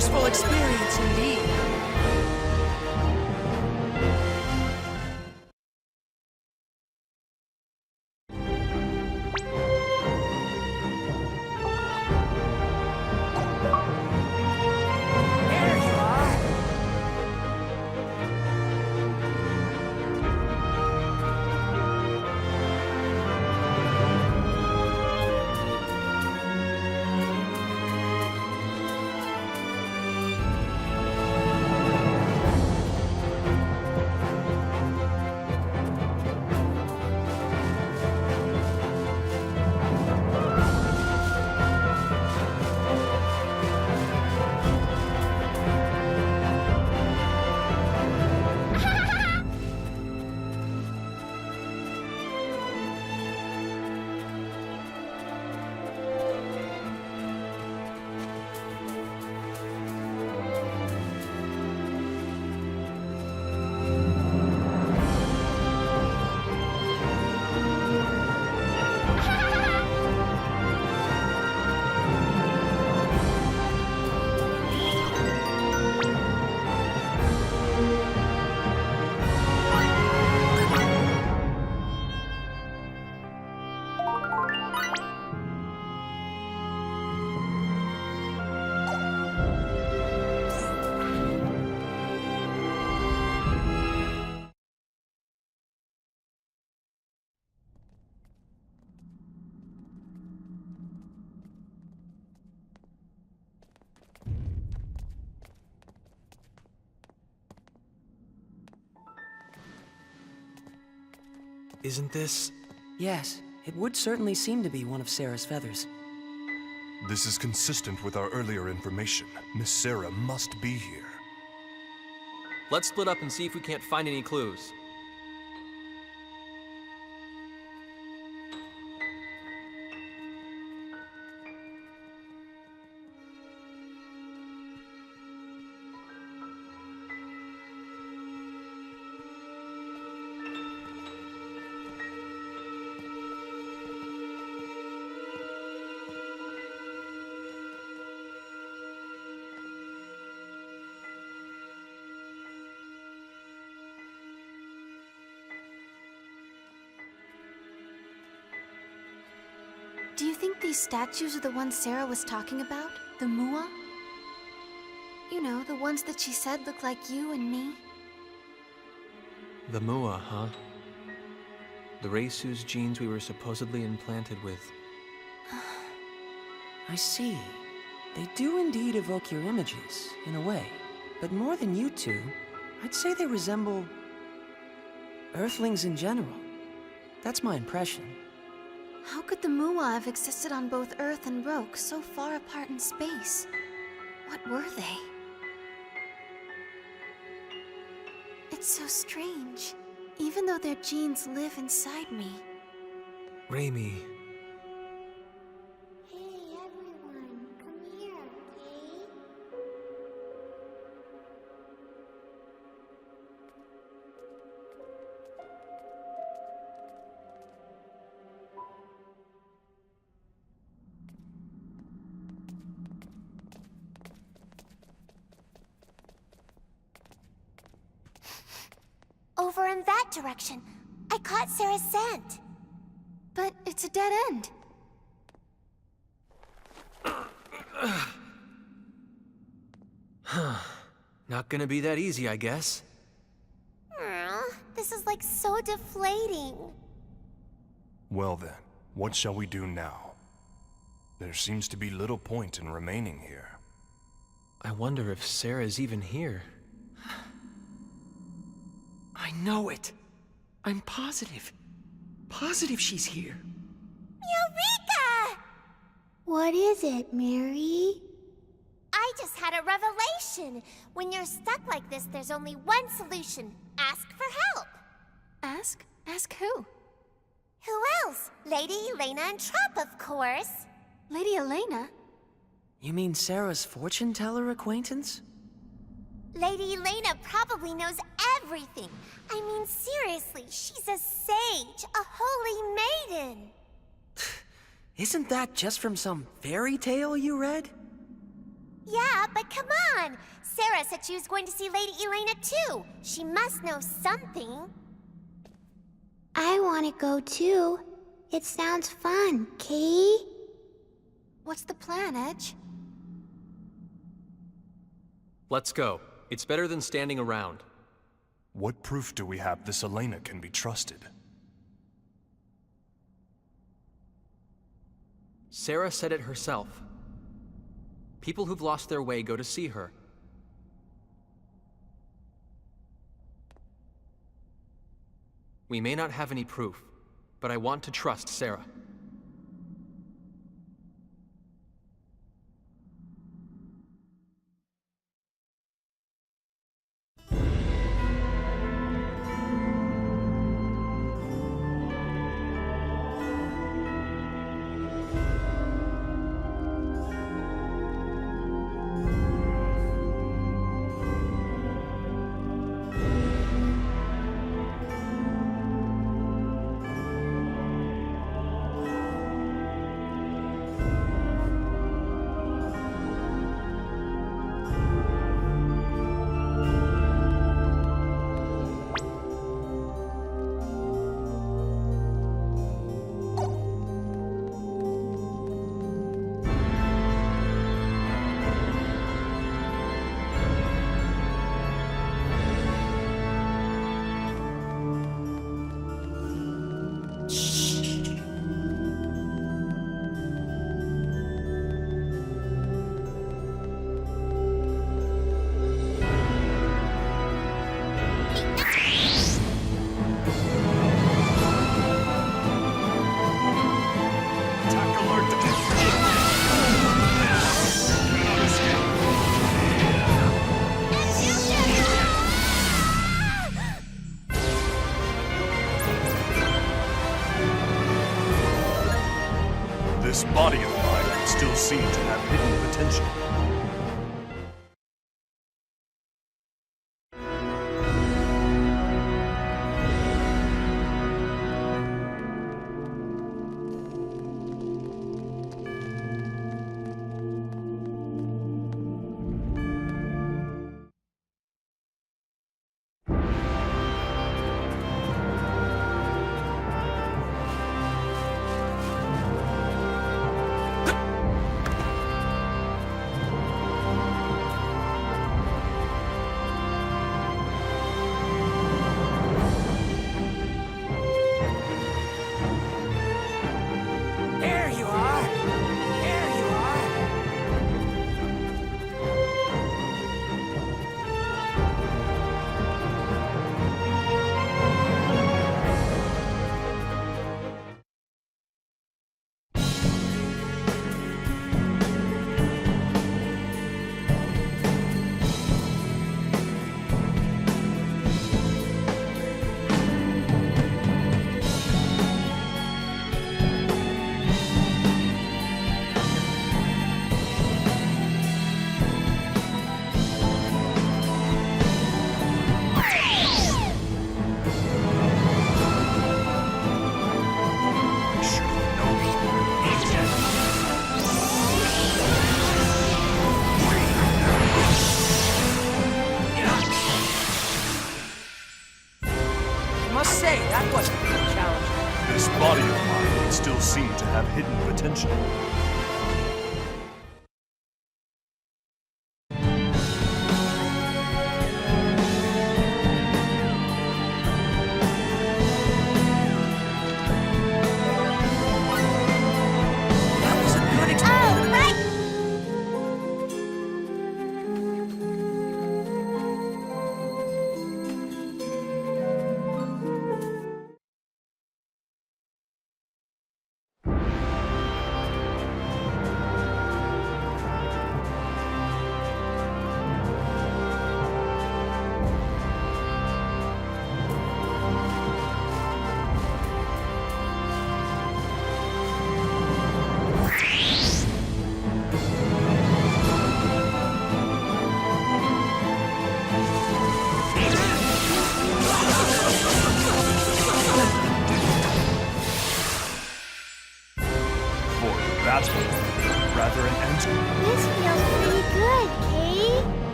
useful experience indeed. There you are. Isn't this... Yes, it would certainly seem to be one of Sarah's feathers. This is consistent with our earlier information. Miss Sarah must be here. Let's split up and see if we can't find any clues. Do you think these statues are the ones Sarah was talking about? The Mua? You know, the ones that she said look like you and me? The Mua, huh? The race whose genes we were supposedly implanted with. I see. They do indeed evoke your images, in a way. But more than you two, I'd say they resemble... Earthlings in general. That's my impression. How could the Mua have existed on both Earth and Roke so far apart in space? What were they? It's so strange. Even though their genes live inside me. Raimi. Hey everyone, come here, okay? Over in that direction. I caught Sarah's scent. But it's a dead end. Not gonna be that easy, I guess. This is like so deflating. Well then, what shall we do now? There seems to be little point in remaining here. I wonder if Sarah's even here. I know it. I'm positive. Positive she's here. Eureka! What is it, Mary? I just had a revelation. When you're stuck like this, there's only one solution. Ask for help. Ask? Ask who? Who else? Lady Elena and Trop, of course. Lady Elena? You mean Sarah's fortune teller acquaintance? Lady Elena probably knows everything. I mean, seriously, she's a sage, a holy maiden. Isn't that just from some fairy tale you read? Yeah, but come on! Sarah said she was going to see Lady Elena too. She must know something. I want to go too. It sounds fun, Katie. What's the plan, Edge? Let's go. It's better than standing around. What proof do we have this Elena can be trusted? Sarah said it herself. People who've lost their way go to see her. We may not have any proof, but I want to trust Sarah. This body of mine can still seem to have hidden potential.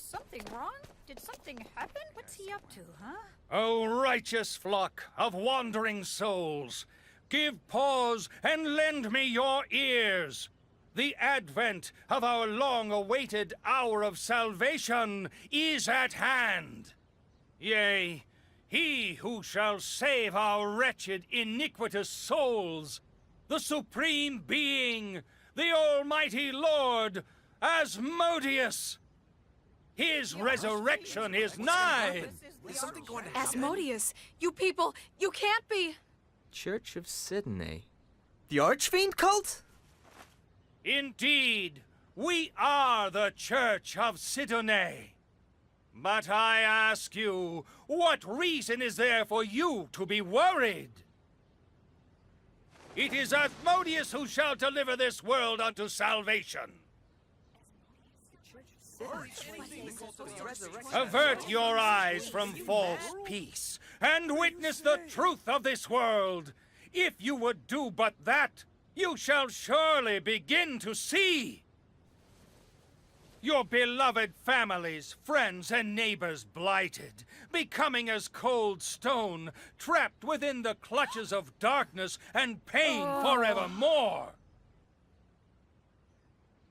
something wrong? Did something happen? What's he up to, huh? O righteous flock of wandering souls, give pause and lend me your ears. The advent of our long-awaited hour of salvation is at hand. Yea, he who shall save our wretched, iniquitous souls, the Supreme Being, the Almighty Lord, Asmodeus. His resurrection is nigh. Asmodeus, you people, you can't be... Church of XII. The Archfiend cult? Indeed, we are the Church of XII. But I ask you, what reason is there for you to be worried? It is Asmodeus who shall deliver this world unto salvation. Avert your eyes from false peace, and witness the truth of this world. If you would do but that, you shall surely begin to see. Your beloved families, friends, and neighbors blighted, becoming as cold stone, trapped within the clutches of darkness and pain forevermore.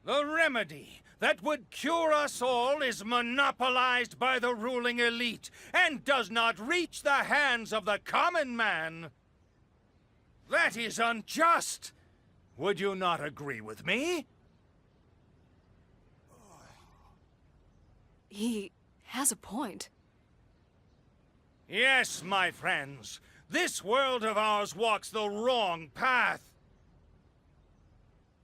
The remedy that would cure us all is monopolized by the ruling elite and does not reach the hands of the common man. That is unjust. Would you not agree with me? He has a point. Yes, my friends. This world of ours walks the wrong path.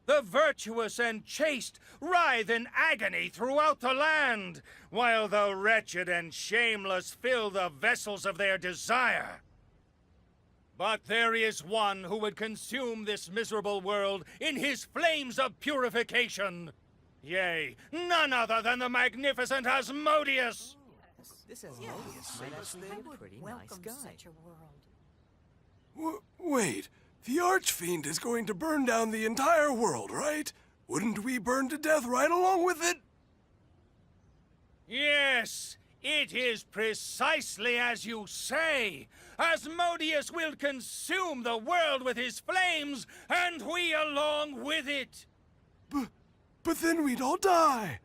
The virtuous and chaste writhe in agony throughout the land, while the wretched and shameless fill the vessels of their desire. But there is one who would consume this miserable world in his flames of purification. Yea, none other than the magnificent Asmodeus! This Asmodeus might actually be a pretty nice guy. Such a world. Wait, the Archfiend is going to burn down the entire world, right? Wouldn't we burn to death right along with it? Yes, it is precisely as you say. Asmodeus will consume the world with his flames, and we along with it. But then we'd all die.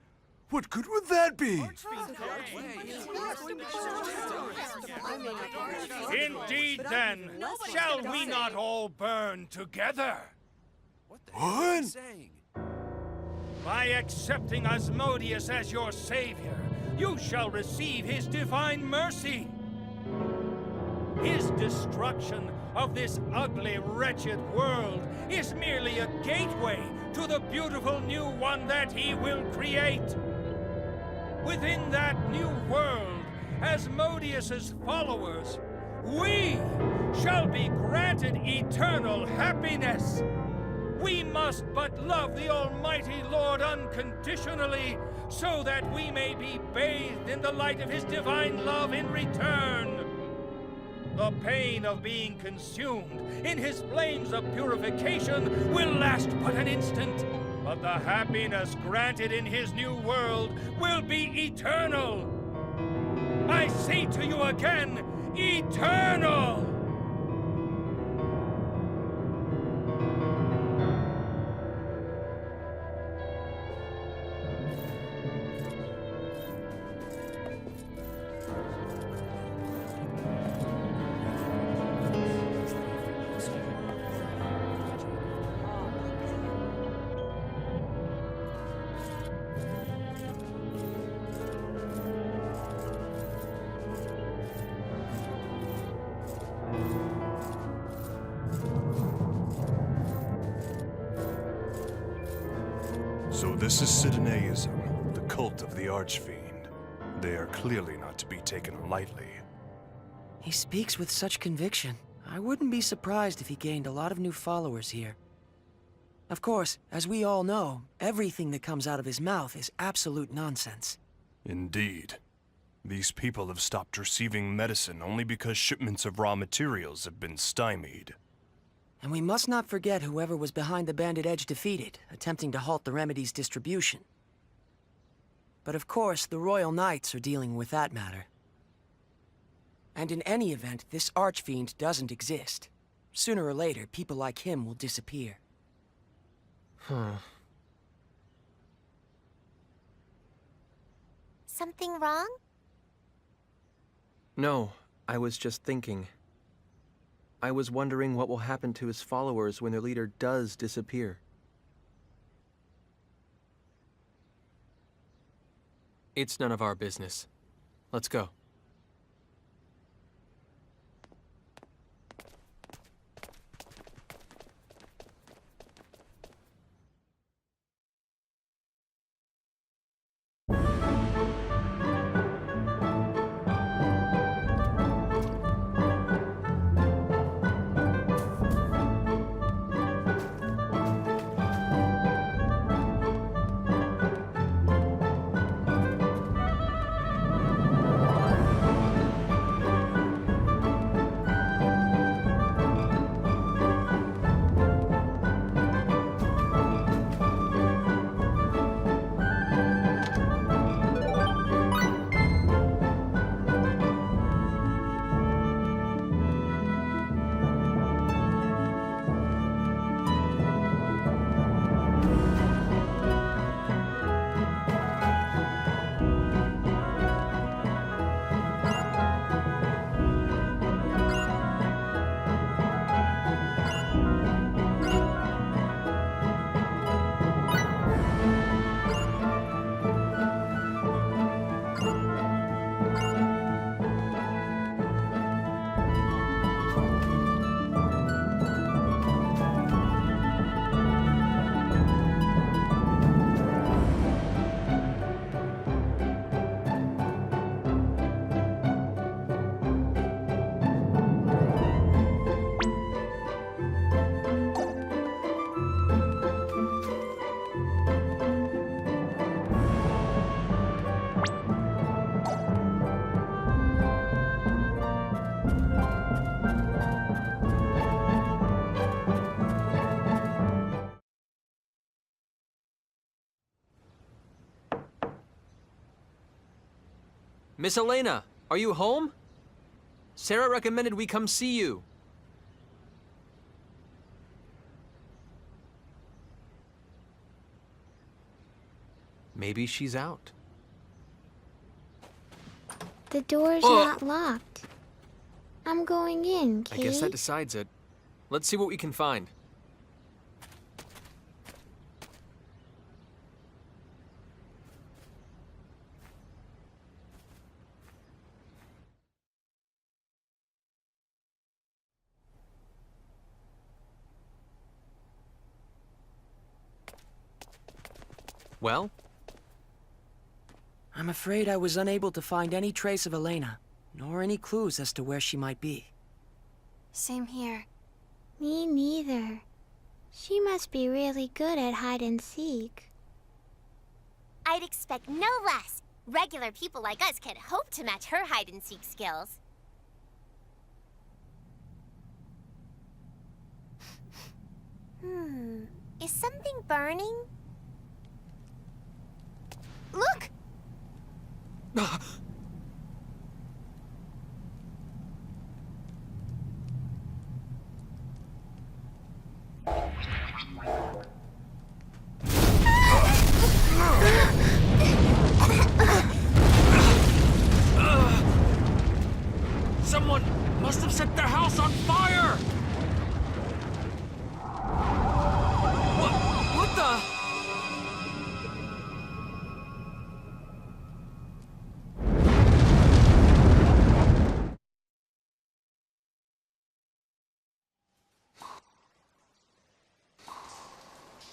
What good would that be? Indeed, then, shall we not all burn together? What? By accepting Asmodeus as your savior, you shall receive his divine mercy. His destruction of this ugly, wretched world is merely a gateway to the beautiful new one that he will create. Within that new world, Asmodeus's followers, we shall be granted eternal happiness. We must but love the Almighty Lord unconditionally, so that we may be bathed in the light of his divine love in return. The pain of being consumed in his flames of purification will last but an instant, but the happiness granted in his new world will be eternal. I say to you again, eternal! So this is Sidonianism, the cult of the Archfiend. They are clearly not to be taken lightly. He speaks with such conviction. I wouldn't be surprised if he gained a lot of new followers here. Of course, as we all know, everything that comes out of his mouth is absolute nonsense. Indeed. These people have stopped receiving medicine only because shipments of raw materials have been stymied. And we must not forget whoever was behind the Bandit Edge defeated, attempting to halt the remedy's distribution. But of course, the Royal Knights are dealing with that matter. And in any event, this Archfiend doesn't exist. Sooner or later, people like him will disappear. Something wrong? No, I was just thinking. I was wondering what will happen to his followers when their leader does disappear. It's none of our business. Let's go. Miss Elena, are you home? Sarah recommended we come see you. Maybe she's out. The door's not locked. I'm going in, I Kate. guess that decides it. Let's see what we can find. Well? I'm afraid I was unable to find any trace of Elena, nor any clues as to where she might be. Same here. Me neither. She must be really good at hide and seek. I'd expect no less. Regular people like us can't hope to match her hide-and-seek skills. Is something burning? Look! Someone must have set their house on fire! What the?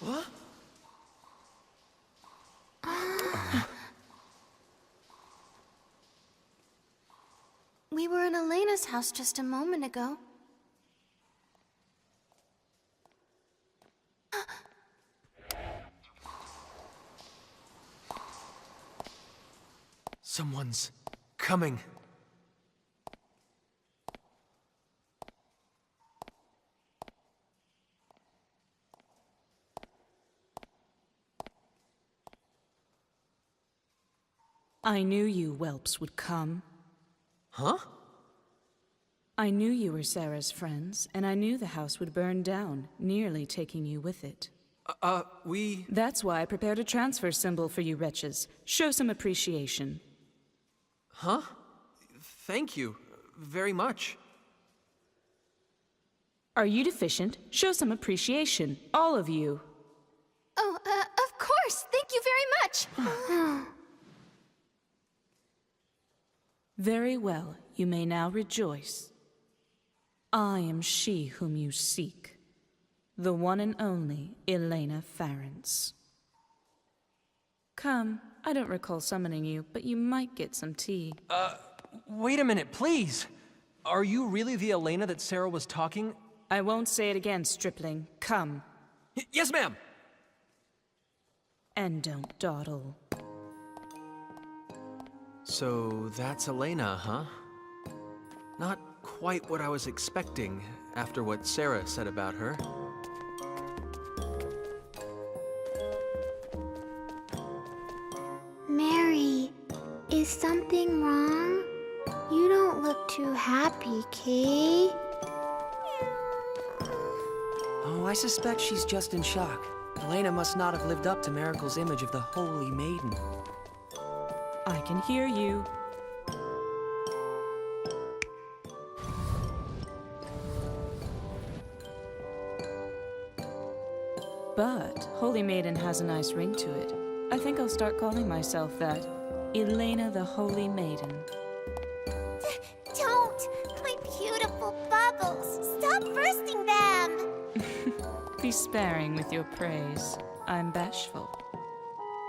What? We were in Elena's house just a moment ago. Someone's coming. I knew you whelps would come. Huh? I knew you were Sarah's friends, and I knew the house would burn down, nearly taking you with it. We... That's why I prepared a transfer symbol for you wretches. Show some appreciation. Huh? Thank you. Very much. Are you deficient? Show some appreciation. All of you. Oh, of course. Thank you very much. Very well. You may now rejoice. I am she whom you seek. The one and only Elena Farrance. Come, I don't recall summoning you, but you might get some tea. Wait a minute, please! Are you really the Elena that Sarah was talking? I won't say it again, stripling. Come. Yes, ma'am! And don't dawdle. So that's Elena, huh? Not quite what I was expecting after what Sarah said about her. Mary, is something wrong? You don't look too happy, Kay. Oh, I suspect she's just in shock. Elena must not have lived up to Miracle's image of the Holy Maiden. I can hear you. But Holy Maiden has a nice ring to it. I think I'll start calling myself that. Elena the Holy Maiden. Don't! My beautiful bubbles! Stop bursting them! Be sparing with your praise. I'm bashful.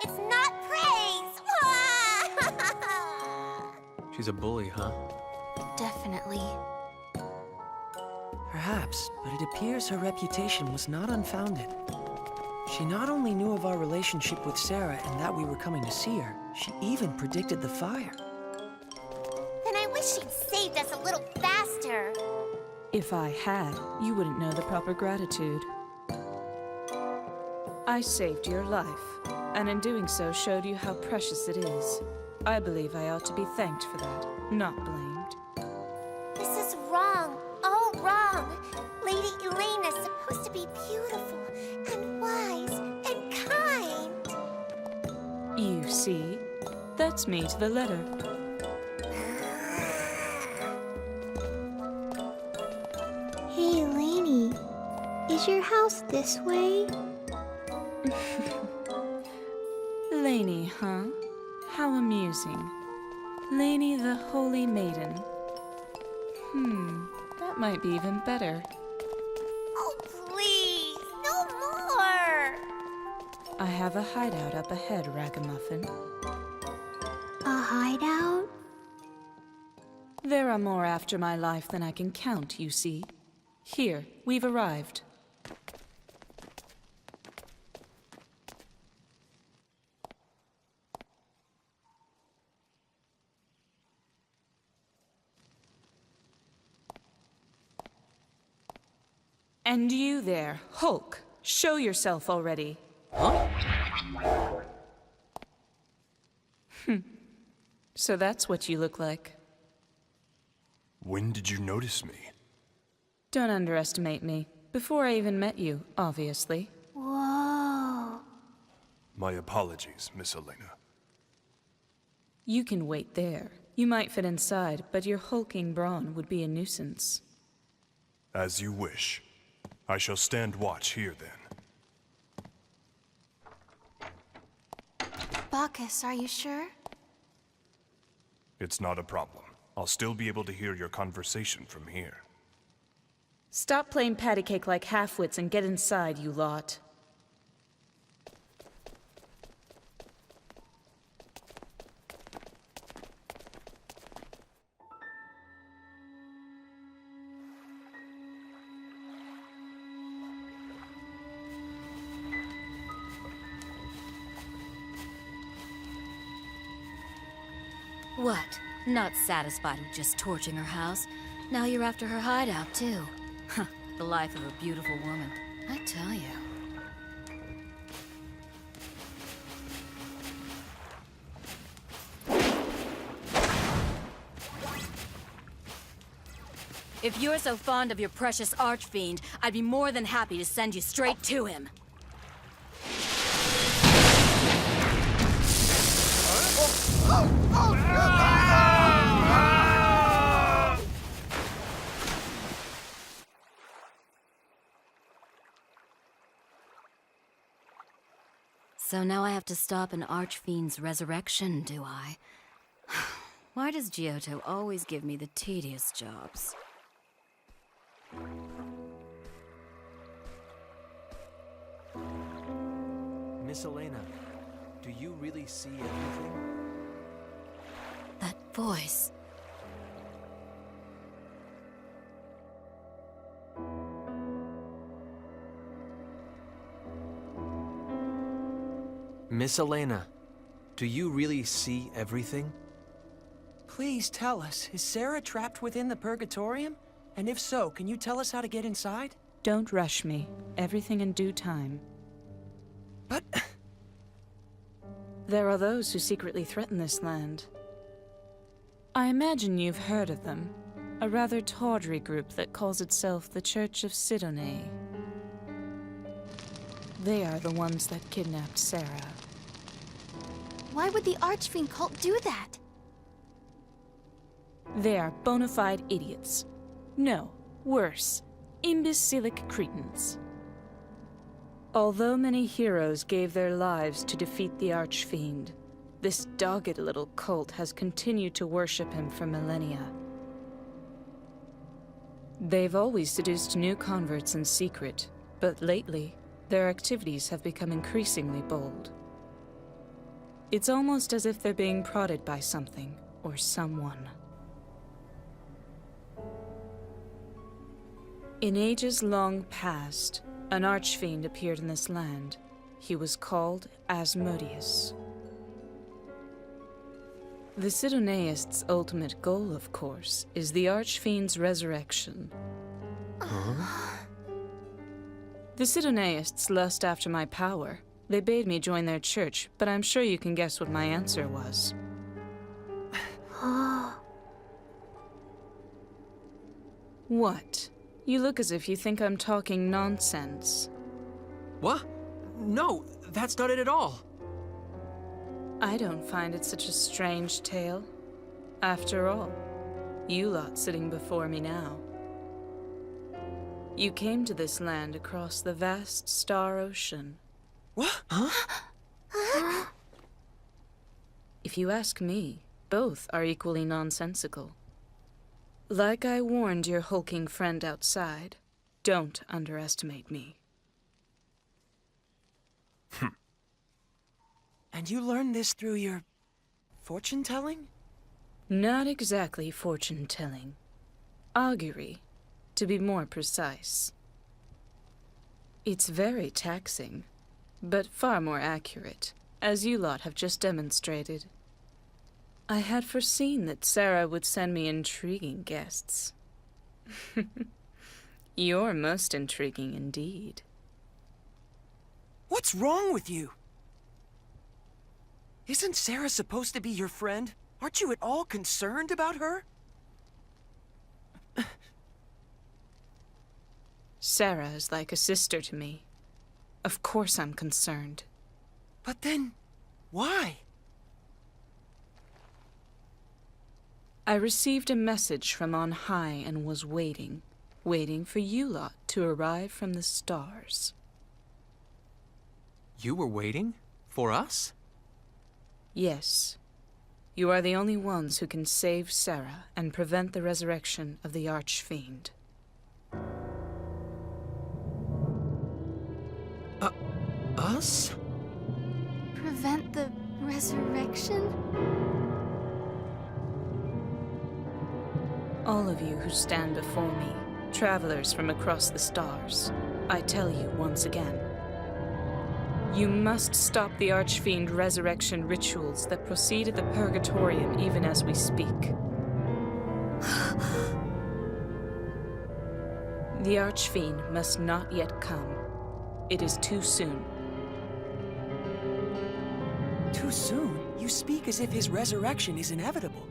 It's not praise! She's a bully, huh? Definitely. Perhaps, but it appears her reputation was not unfounded. She not only knew of our relationship with Sarah and that we were coming to see her, she even predicted the fire. Then I wish she'd saved us a little faster. If I had, you wouldn't know the proper gratitude. I saved your life, and in doing so showed you how precious it is. I believe I ought to be thanked for that, not blamed. This is wrong. All wrong. Lady Elena's supposed to be beautiful and wise and kind. You see? That's me to the letter. Hey, Lainey, is your house this way? Lainey, huh? How amusing. Lainey the Holy Maiden. That might be even better. Oh, please, no more! I have a hideout up ahead, Ragamuffin. A hideout? There are more after my life than I can count, you see. Here, we've arrived. And you there, Hulk, show yourself already. Huh? So that's what you look like. When did you notice me? Don't underestimate me. Before I even met you, obviously. Whoa. My apologies, Miss Elena. You can wait there. You might fit inside, but your hulking brawn would be a nuisance. As you wish. I shall stand watch here then. Bacchus, are you sure? It's not a problem. I'll still be able to hear your conversation from here. Stop playing patty cake like half-wits and get inside, you lot. What? Not satisfied with just torching her house? Now you're after her hideout, too. Huh, the life of a beautiful woman. I tell you. If you're so fond of your precious Archfiend, I'd be more than happy to send you straight to him. So now I have to stop an Archfiend's resurrection, do I? Why does Giotto always give me the tedious jobs? Miss Elena, do you really see everything? That voice. Miss Elena, do you really see everything? Please tell us, is Sarah trapped within the Purgatorium? And if so, can you tell us how to get inside? Don't rush me. Everything in due time. But... There are those who secretly threaten this land. I imagine you've heard of them. A rather tawdry group that calls itself the Church of XII. They are the ones that kidnapped Sarah. Why would the Archfiend cult do that? They are bona fide idiots. No, worse, imbecilic cretins. Although many heroes gave their lives to defeat the Archfiend, this dogged little cult has continued to worship him for millennia. They've always seduced new converts in secret, but lately, their activities have become increasingly bold. It's almost as if they're being prodded by something or someone. In ages long past, an Archfiend appeared in this land. He was called Asmodeus. The Sidonaists' ultimate goal, of course, is the Archfiend's resurrection. The Sidonaists lust after my power. They bade me join their church, but I'm sure you can guess what my answer was. What? You look as if you think I'm talking nonsense. What? No, that's not it at all. I don't find it such a strange tale. After all, you lot sitting before me now. You came to this land across the vast star ocean. What? Huh? If you ask me, both are equally nonsensical. Like I warned your hulking friend outside, don't underestimate me. And you learned this through your... fortune-telling? Not exactly fortune-telling. Augury, to be more precise. It's very taxing, but far more accurate, as you lot have just demonstrated. I had foreseen that Sarah would send me intriguing guests. You're most intriguing indeed. What's wrong with you? Isn't Sarah supposed to be your friend? Aren't you at all concerned about her? Sarah is like a sister to me. Of course I'm concerned. But then, why? I received a message from on high and was waiting for you lot to arrive from the stars. You were waiting? For us? Yes. You are the only ones who can save Sarah and prevent the resurrection of the Archfiend. Us? Prevent the resurrection? All of you who stand before me, travelers from across the stars, I tell you once again. You must stop the Archfiend resurrection rituals that proceed at the Purgatorium even as we speak. The Archfiend must not yet come. It is too soon. Too soon? You speak as if his resurrection is inevitable.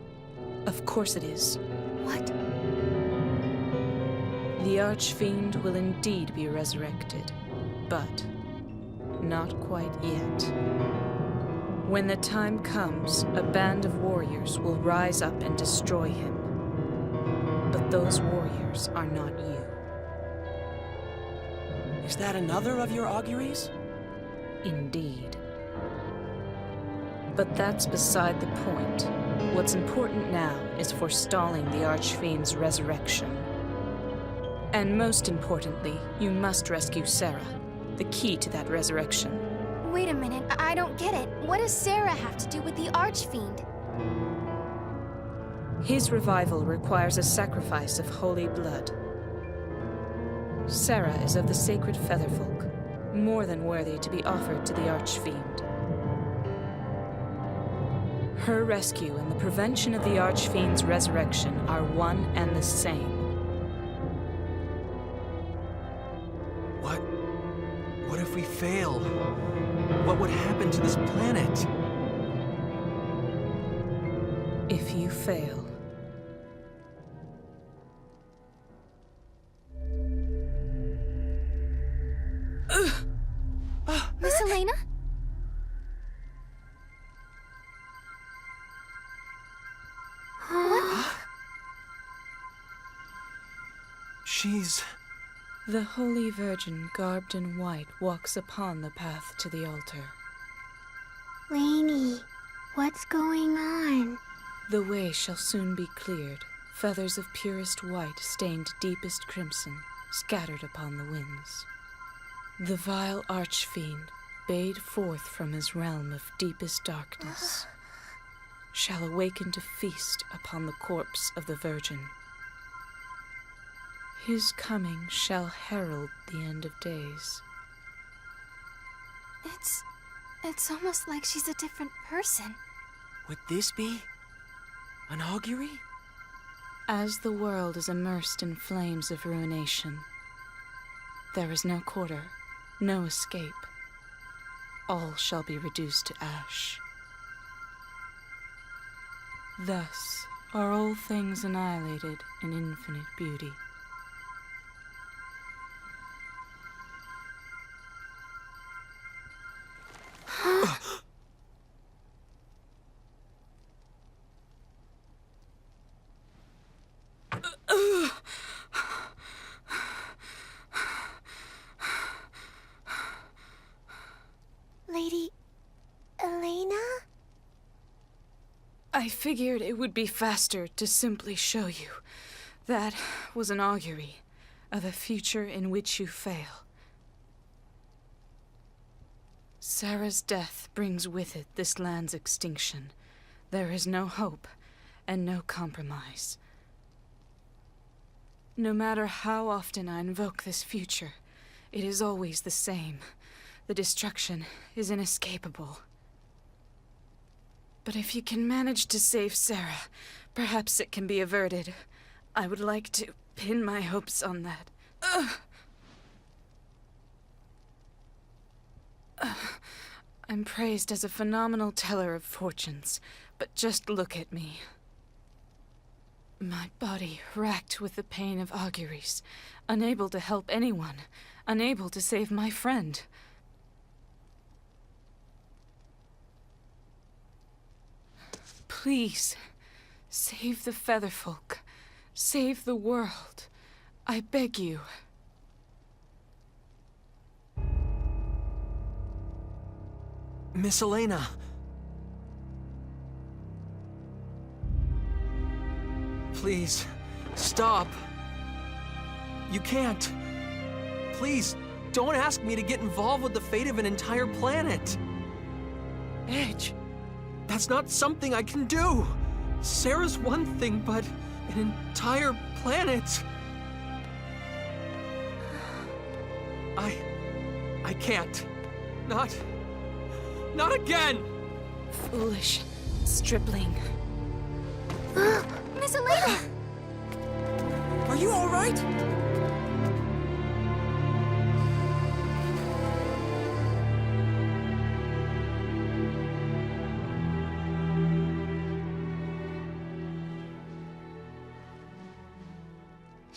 Of course it is. What? The Archfiend will indeed be resurrected, but not quite yet. When the time comes, a band of warriors will rise up and destroy him. But those warriors are not you. Is that another of your auguries? Indeed. But that's beside the point. What's important now is forestalling the Archfiend's resurrection. And most importantly, you must rescue Sarah, the key to that resurrection. Wait a minute, I don't get it. What does Sarah have to do with the Archfiend? His revival requires a sacrifice of holy blood. Sarah is of the sacred Featherfolk, more than worthy to be offered to the Archfiend. Her rescue and the prevention of the Archfiend's resurrection are one and the same. What if we fail? What would happen to this planet? If you fail, Miss Elena? She's... the Holy Virgin, garbed in white, walks upon the path to the altar. Lainey, what's going on? The way shall soon be cleared, feathers of purest white stained deepest crimson, scattered upon the winds. The vile Archfiend, bayed forth from his realm of deepest darkness, shall awaken to feast upon the corpse of the Virgin. His coming shall herald the end of days. It's almost like she's a different person. Would this be an augury? As the world is immersed in flames of ruination, there is no quarter, no escape. All shall be reduced to ash. Thus are all things annihilated in infinite beauty. Lady Elena? I figured it would be faster to simply show you. That was an augury of a future in which you fail. Sarah's death brings with it this land's extinction. There is no hope and no compromise. No matter how often I invoke this future, it is always the same. The destruction is inescapable. But if you can manage to save Sarah, perhaps it can be averted. I would like to pin my hopes on that. I'm praised as a phenomenal teller of fortunes, but just look at me. My body racked with the pain of auguries, unable to help anyone, unable to save my friend. Please, save the Featherfolk. Save the world. I beg you. Miss Elena. Please, stop. You can't. Please, don't ask me to get involved with the fate of an entire planet. Edge, that's not something I can do. Sarah's one thing, but an entire planet. I can't. Not again! Foolish stripling. Miss Elena! Are you all right?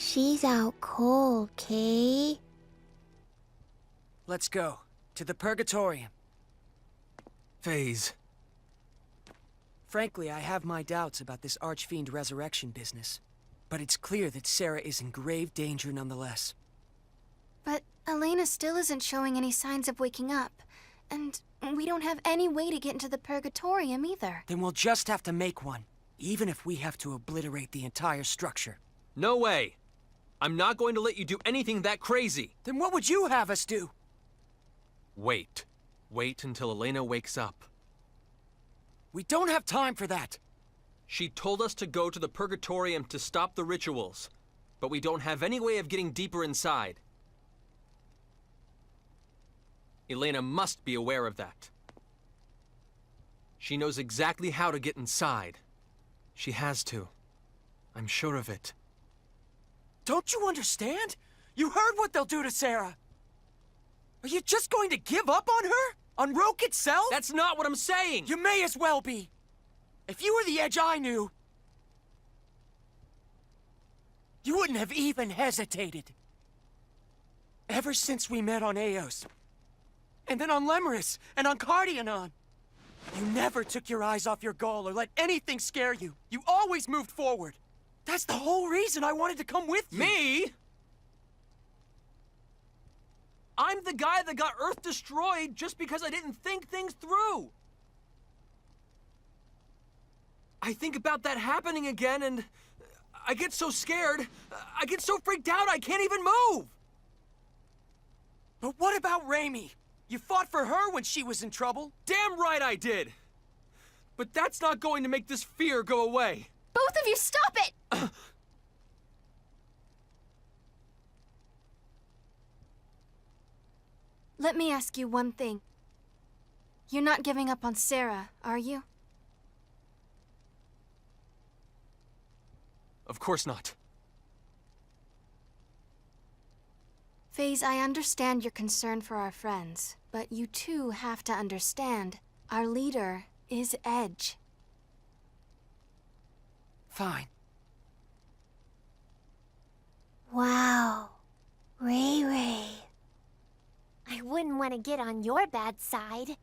She's out cold, Kay. Let's go. To the Purgatorium. Phase. Frankly, I have my doubts about this Archfiend resurrection business. But it's clear that Sarah is in grave danger nonetheless. But Elena still isn't showing any signs of waking up. And we don't have any way to get into the Purgatorium either. Then we'll just have to make one, even if we have to obliterate the entire structure. No way. I'm not going to let you do anything that crazy. Then what would you have us do? Wait. Wait until Elena wakes up. We don't have time for that. She told us to go to the Purgatorium to stop the rituals, but we don't have any way of getting deeper inside. Elena must be aware of that. She knows exactly how to get inside. She has to. I'm sure of it. Don't you understand? You heard what they'll do to Sarah. Are you just going to give up on her? On Roke itself? That's not what I'm saying! You may as well be. If you were the Edge I knew, you wouldn't have even hesitated. Ever since we met on Eos, and then on Lemurus, and on Cardionon, you never took your eyes off your goal or let anything scare you. You always moved forward. That's the whole reason I wanted to come with you. Me? I'm the guy that got Earth destroyed just because I didn't think things through. I think about that happening again and I get so scared. I get so freaked out I can't even move. But what about Raimi? You fought for her when she was in trouble. Damn right I did. But that's not going to make this fear go away. Both of you, stop it! Let me ask you one thing. You're not giving up on Sarah, are you? Of course not. FaZe, I understand your concern for our friends, but you too have to understand our leader is Edge. Fine. Wow. Ray Ray. I wouldn't want to get on your bad side.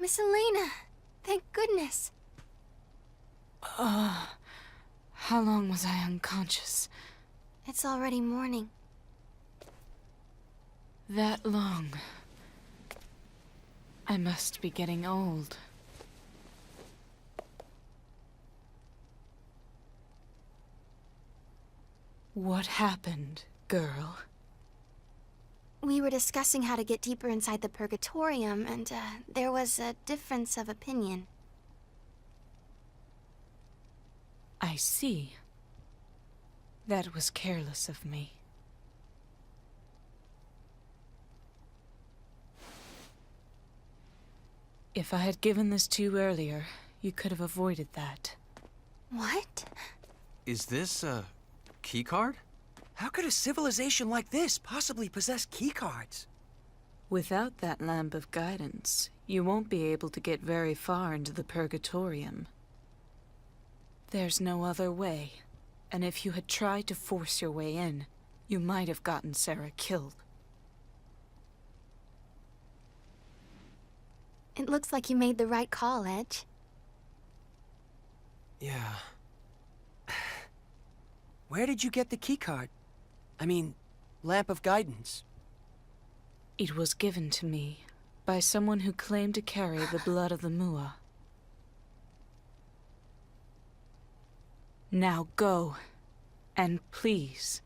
Miss Elena! Thank goodness. How long was I unconscious? It's already morning. That long. I must be getting old. What happened, girl? We were discussing how to get deeper inside the Purgatorium, and there was a difference of opinion. I see. That was careless of me. If I had given this to you earlier, you could have avoided that. What? Is this a keycard? How could a civilization like this possibly possess keycards? Without that lamp of guidance, you won't be able to get very far into the Purgatorium. There's no other way, and if you had tried to force your way in, you might have gotten Sarah killed. It looks like you made the right call, Edge. Yeah. Where did you get the keycard? I mean, lamp of guidance. It was given to me by someone who claimed to carry the blood of the Mua. Now go, and please,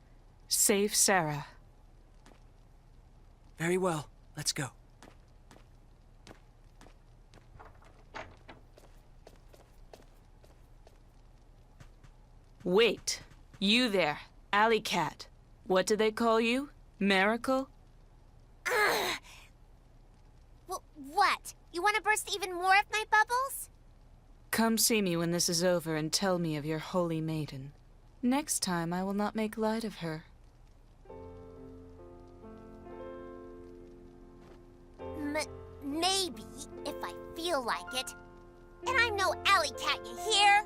save Sarah. Very well, let's go. Wait, you there, Alley Cat. What do they call you? Miracle? Well, what? You want to burst even more of my bubbles? Come see me when this is over and tell me of your holy maiden. Next time I will not make light of her. Maybe, if I feel like it. And I'm no alley cat, you hear?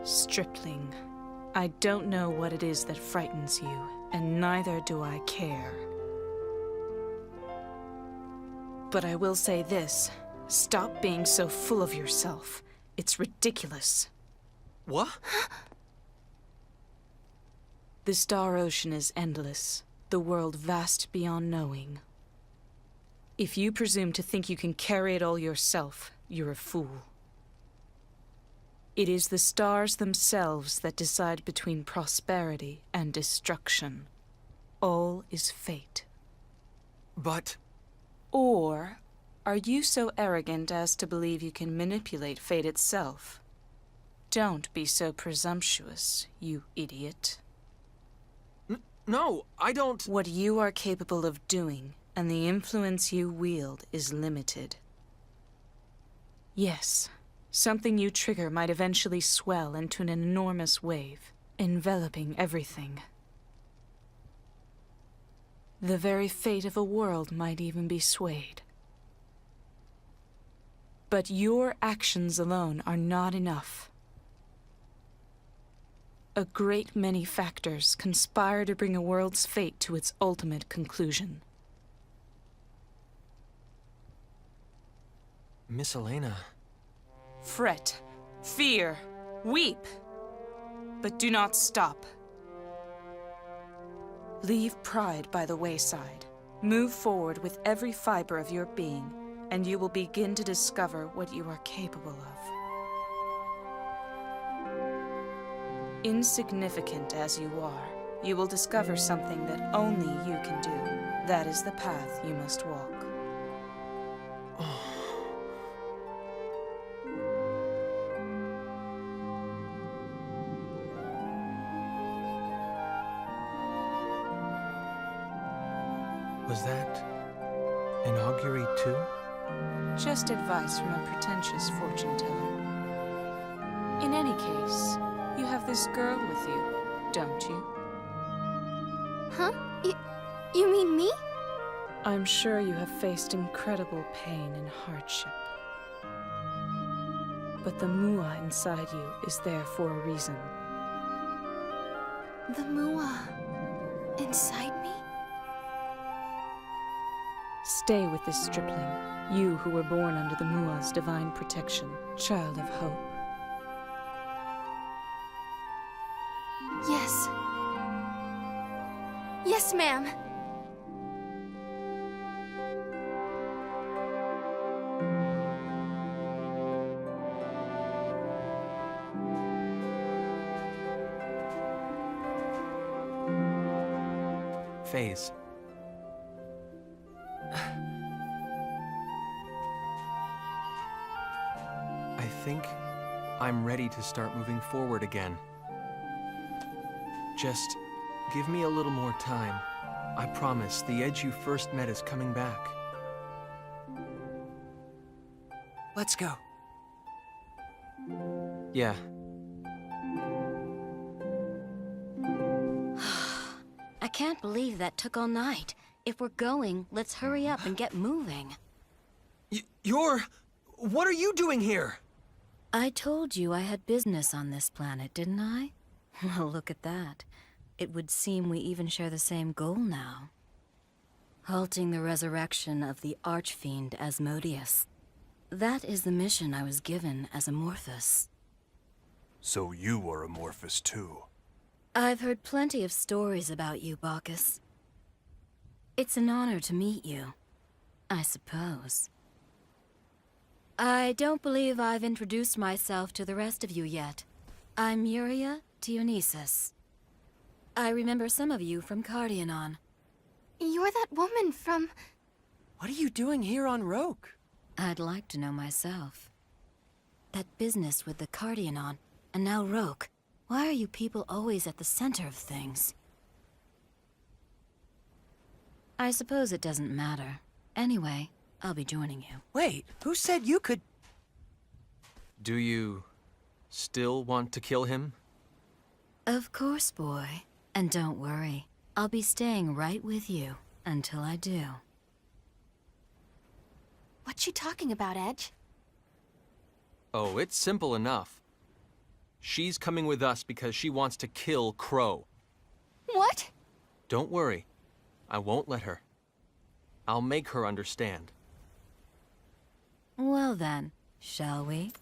Stripling, I don't know what it is that frightens you, and neither do I care. But I will say this. Stop being so full of yourself. It's ridiculous. What? The Star Ocean is endless, the world vast beyond knowing. If you presume to think you can carry it all yourself, you're a fool. It is the stars themselves that decide between prosperity and destruction. All is fate. But... Or are you so arrogant as to believe you can manipulate fate itself? Don't be so presumptuous, you idiot. No, I don't... What you are capable of doing, and the influence you wield, is limited. Yes, something you trigger might eventually swell into an enormous wave, enveloping everything. The very fate of a world might even be swayed. But your actions alone are not enough. A great many factors conspire to bring a world's fate to its ultimate conclusion. Miss Elena... Fret, fear, weep, but do not stop. Leave pride by the wayside. Move forward with every fiber of your being, and you will begin to discover what you are capable of. Insignificant as you are, you will discover something that only you can do. That is the path you must walk. Was that an augury too? Just advice from a pretentious fortune teller. In any case, you have this girl with you, don't you? Huh? You mean me? I'm sure you have faced incredible pain and hardship. But the Mua inside you is there for a reason. The Mua inside me? Stay with this stripling, you who were born under the Mua's divine protection, child of hope. Yes. Yes, ma'am. Phase. I think I'm ready to start moving forward again. Just give me a little more time. I promise the Edge you first met is coming back. Let's go. Yeah. I can't believe that took all night. If we're going, let's hurry up and get moving. You're... What are you doing here? I told you I had business on this planet, didn't I? Well, look at that. It would seem we even share the same goal now. Halting the resurrection of the Archfiend Asmodeus. That is the mission I was given as Amorphous. So you are Amorphous too. I've heard plenty of stories about you, Bacchus. It's an honor to meet you, I suppose. I don't believe I've introduced myself to the rest of you yet. I'm Yuria Dionysus. I remember some of you from Cardionon. You're that woman from... What are you doing here on Rogue? I'd like to know myself. That business with the Cardionon, and now Rogue. Why are you people always at the center of things? I suppose it doesn't matter. Anyway, I'll be joining you. Wait, who said you could... Do you... still want to kill him? Of course, boy. And don't worry. I'll be staying right with you until I do. What you talking about, Edge? Oh, it's simple enough. She's coming with us because she wants to kill Crow. What? Don't worry. I won't let her. I'll make her understand. Well then, shall we?